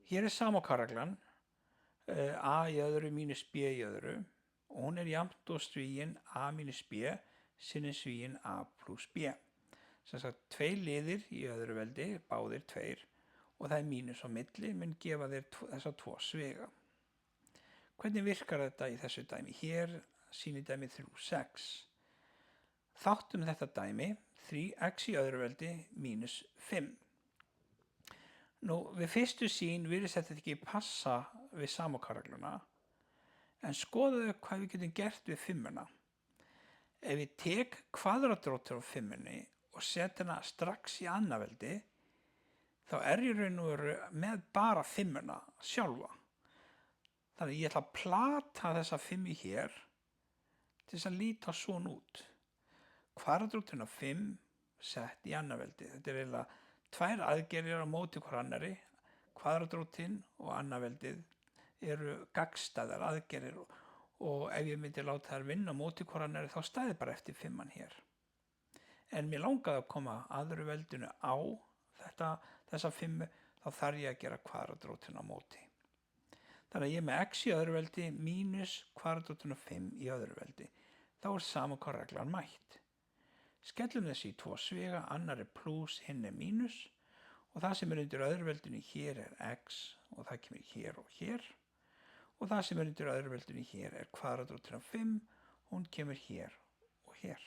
Hér er samokarreglan, a í öðru mínus b í öðru og hún er jafnt og svíin a mínus b sinni svíin a pluss b. Sem sagt, tveir liðir í öðru veldi, báðir tveir, og það er mínus á milli, mun gefa þér þessa tvo sviga. Hvernig virkar þetta í þessu dæmi? Hér sýnir dæmi 3, 6. Þáttum þetta dæmi, 3x í öðru veldi mínus 5. Nú, við fyrstu sýn virðist þetta ekki passa við samokarregluna, en skoðuðu hvað við getum gert við 5-una. Ef ég tek kvadratrótin á 5-unni og set hana strax í annað veldi, þá er ég raun og veru með bara 5-una sjálfa. Þannig ég ætla að plata þessa 5 hér til þess að líta svona út. Kvadratrótin á 5 sett í annað veldi. Þetta er eiginlega tvær aðgerðir á móti hver annarri. Kvadratrótin og annað veldið eru gagnstæðar aðgerðir og ef ég myndi láta þær vinna á móti hver annarri þá stæði bara eftir 5-an hér. En mér langaði að koma aðru veldinu á þessa 5, þá þarf ég að gera kvadratrótin á móti. Þannig að ég er með x í öðru veldi mínus kvadratrótin á 5 í öðru veldi. Þá er samokarreglan mætt. Skellum þessi í 2 sviga, annar er pluss, hinn er mínus og það sem er undir öðru veldinu hér er x og það kemur hér og hér og það sem er undir öðru veldinu hér er kvadratrótin á 5, hún kemur hér og hér.